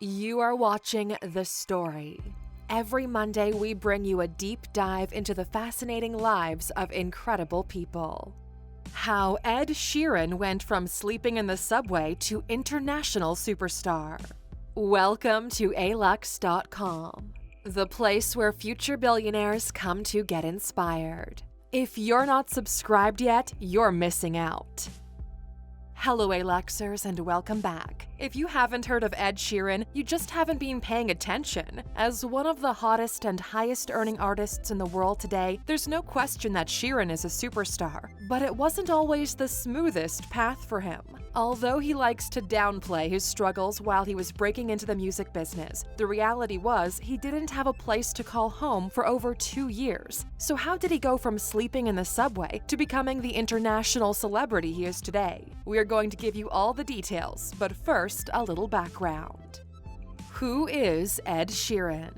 You are watching The Story. Every Monday, we bring you a deep dive into the fascinating lives of incredible people. How Ed Sheeran went from sleeping in the subway to international superstar. Welcome to alux.com, the place where future billionaires come to get inspired. If you're not subscribed yet, you're missing out. Hello, Aluxers, and welcome back. If you haven't heard of Ed Sheeran, you just haven't been paying attention. As one of the hottest and highest-earning artists in the world today, there's no question that Sheeran is a superstar. But it wasn't always the smoothest path for him. Although he likes to downplay his struggles while he was breaking into the music business, the reality was he didn't have a place to call home for over 2 years. So how did he go from sleeping in the subway to becoming the international celebrity he is today? We're going to give you all the details, but first, a little background. Who is Ed Sheeran?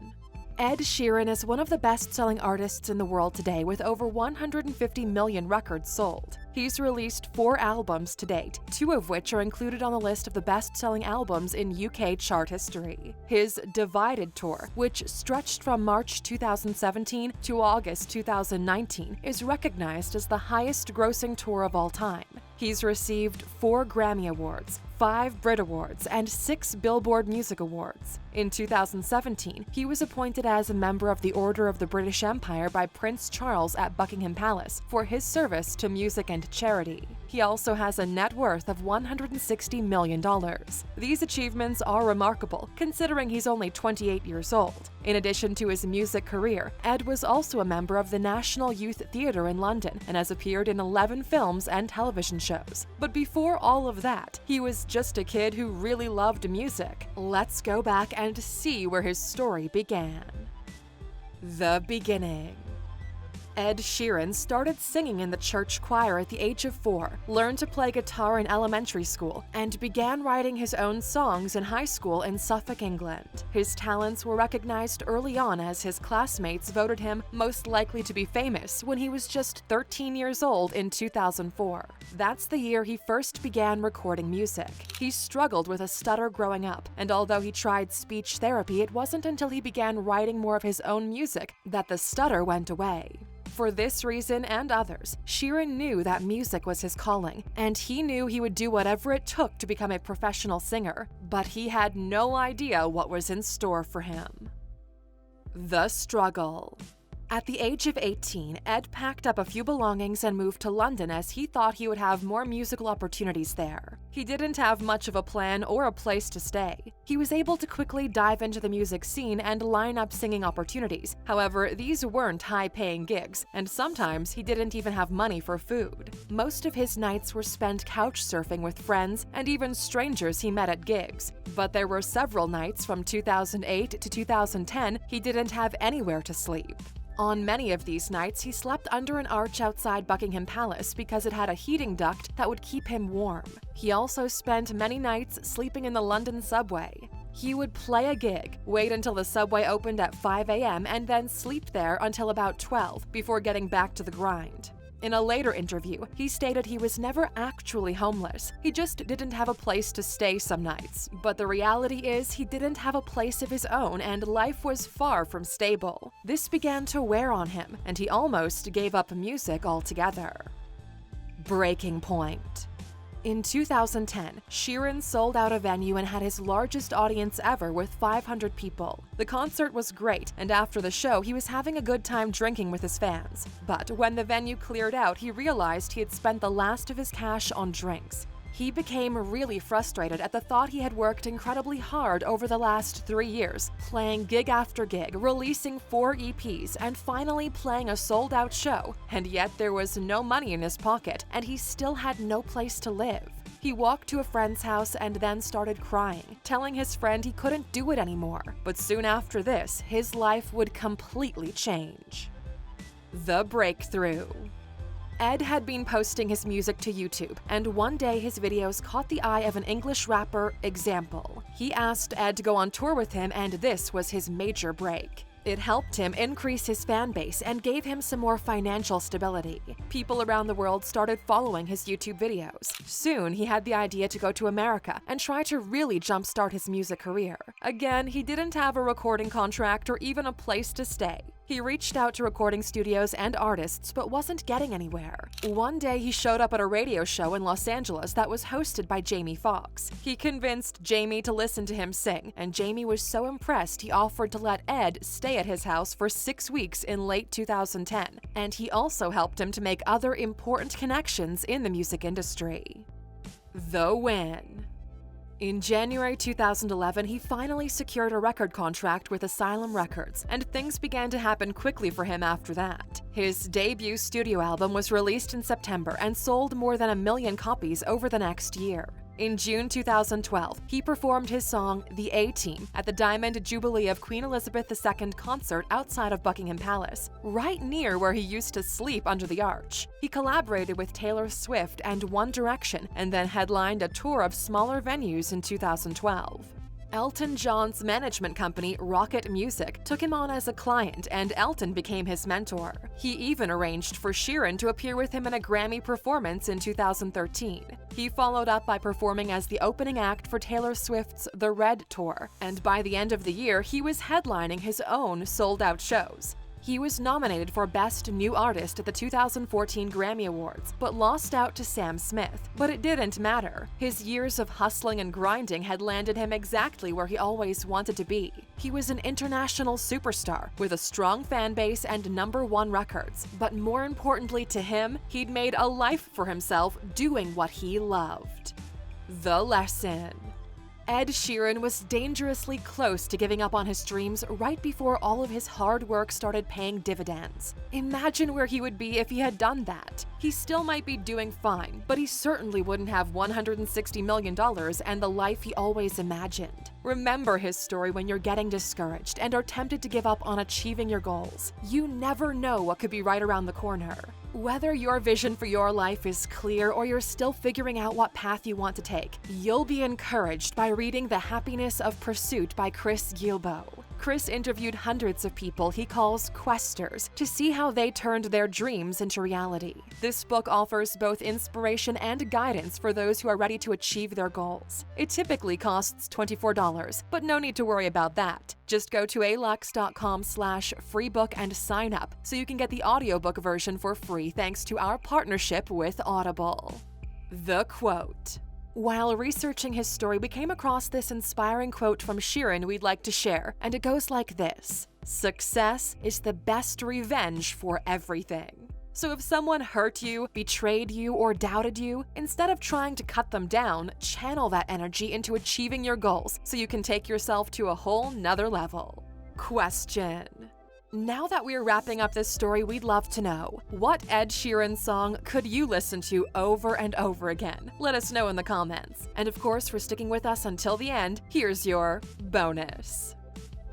Ed Sheeran is one of the best-selling artists in the world today with over 150 million records sold. He's released 4 albums to date, 2 of which are included on the list of the best-selling albums in UK chart history. His Divided tour, which stretched from March 2017 to August 2019, is recognized as the highest-grossing tour of all time. He's received 4 Grammy Awards, 5 Brit Awards, and 6 Billboard Music Awards. In 2017, he was appointed as a member of the Order of the British Empire by Prince Charles at Buckingham Palace for his service to music and charity. He also has a net worth of $160 million. These achievements are remarkable, considering he's only 28 years old. In addition to his music career, Ed was also a member of the National Youth Theatre in London and has appeared in 11 films and television shows. But before all of that, he was just a kid who really loved music. Let's go back and see where his story began. The beginning. Ed Sheeran started singing in the church choir at the age of 4, learned to play guitar in elementary school, and began writing his own songs in high school in Suffolk, England. His talents were recognized early on as his classmates voted him most likely to be famous when he was just 13 years old in 2004. That's the year he first began recording music. He struggled with a stutter growing up, and although he tried speech therapy, it wasn't until he began writing more of his own music that the stutter went away. For this reason and others, Sheeran knew that music was his calling, and he knew he would do whatever it took to become a professional singer, but he had no idea what was in store for him. The struggle. At the age of 18, Ed packed up a few belongings and moved to London as he thought he would have more musical opportunities there. He didn't have much of a plan or a place to stay. He was able to quickly dive into the music scene and line up singing opportunities. However, these weren't high-paying gigs, and sometimes he didn't even have money for food. Most of his nights were spent couch surfing with friends and even strangers he met at gigs. But there were several nights from 2008 to 2010 he didn't have anywhere to sleep. On many of these nights, he slept under an arch outside Buckingham Palace because it had a heating duct that would keep him warm. He also spent many nights sleeping in the London subway. He would play a gig, wait until the subway opened at 5 a.m., and then sleep there until about 12 before getting back to the grind. In a later interview, he stated he was never actually homeless. He just didn't have a place to stay some nights. But the reality is he didn't have a place of his own and life was far from stable. This began to wear on him, and he almost gave up music altogether. Breaking point. In 2010, Sheeran sold out a venue and had his largest audience ever with 500 people. The concert was great, and after the show, he was having a good time drinking with his fans. But when the venue cleared out, he realized he had spent the last of his cash on drinks. He became really frustrated at the thought he had worked incredibly hard over the last 3 years, playing gig after gig, releasing 4 EPs, and finally playing a sold-out show. And yet there was no money in his pocket, and he still had no place to live. He walked to a friend's house and then started crying, telling his friend he couldn't do it anymore. But soon after this, his life would completely change. The breakthrough. Ed had been posting his music to YouTube, and one day his videos caught the eye of an English rapper, Example. He asked Ed to go on tour with him, and this was his major break. It helped him increase his fan base and gave him some more financial stability. People around the world started following his YouTube videos. Soon, he had the idea to go to America and try to really jumpstart his music career. Again, he didn't have a recording contract or even a place to stay. He reached out to recording studios and artists but wasn't getting anywhere. One day, he showed up at a radio show in Los Angeles that was hosted by Jamie Foxx. He convinced Jamie to listen to him sing, and Jamie was so impressed he offered to let Ed stay at his house for 6 weeks in late 2010, and he also helped him to make other important connections in the music industry. The win. In January 2011, he finally secured a record contract with Asylum Records, and things began to happen quickly for him after that. His debut studio album was released in September and sold more than 1 million copies over the next year. In June 2012, he performed his song The A-Team at the Diamond Jubilee of Queen Elizabeth II concert outside of Buckingham Palace, right near where he used to sleep under the arch. He collaborated with Taylor Swift and One Direction, and then headlined a tour of smaller venues in 2012. Elton John's management company, Rocket Music, took him on as a client, and Elton became his mentor. He even arranged for Sheeran to appear with him in a Grammy performance in 2013. He followed up by performing as the opening act for Taylor Swift's The Red Tour, and by the end of the year, he was headlining his own sold-out shows. He was nominated for Best New Artist at the 2014 Grammy Awards, but lost out to Sam Smith. But it didn't matter. His years of hustling and grinding had landed him exactly where he always wanted to be. He was an international superstar with a strong fan base and #1 records. But more importantly to him, he'd made a life for himself doing what he loved. The lesson. Ed Sheeran was dangerously close to giving up on his dreams right before all of his hard work started paying dividends. Imagine where he would be if he had done that. He still might be doing fine, but he certainly wouldn't have $160 million and the life he always imagined. Remember his story when you're getting discouraged and are tempted to give up on achieving your goals. You never know what could be right around the corner. Whether your vision for your life is clear or you're still figuring out what path you want to take, you'll be encouraged by reading The Happiness of Pursuit by Chris Guillebeau. Chris interviewed hundreds of people he calls questers to see how they turned their dreams into reality. This book offers both inspiration and guidance for those who are ready to achieve their goals. It typically costs $24, but no need to worry about that. Just go to alux.com/freebook and sign up so you can get the audiobook version for free thanks to our partnership with Audible. The quote. While researching his story, we came across this inspiring quote from Sheeran we'd like to share, and it goes like this: "Success is the best revenge for everything." So if someone hurt you, betrayed you, or doubted you, instead of trying to cut them down, channel that energy into achieving your goals so you can take yourself to a whole nother level. Question. Now that we're wrapping up this story, we'd love to know, what Ed Sheeran song could you listen to over and over again? Let us know in the comments. And of course, for sticking with us until the end, here's your bonus.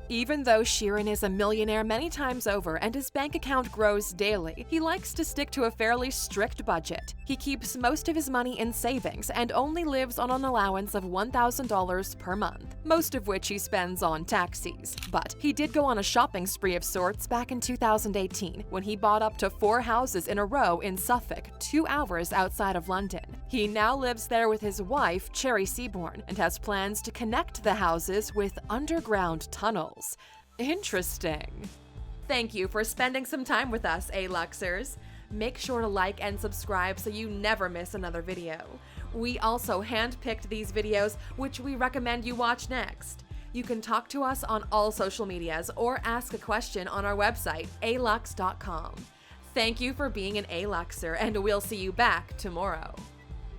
Even though Sheeran is a millionaire many times over and his bank account grows daily, he likes to stick to a fairly strict budget. He keeps most of his money in savings and only lives on an allowance of $1,000 per month, most of which he spends on taxis. But he did go on a shopping spree of sorts back in 2018 when he bought up to 4 houses in a row in Suffolk, 2 hours outside of London. He now lives there with his wife, Cherry Seaborn, and has plans to connect the houses with underground tunnels. Interesting. Thank you for spending some time with us, A-Luxers. Make sure to like and subscribe so you never miss another video. We also handpicked these videos, which we recommend you watch next. You can talk to us on all social medias or ask a question on our website, alux.com. Thank you for being an A-Luxer, and we'll see you back tomorrow.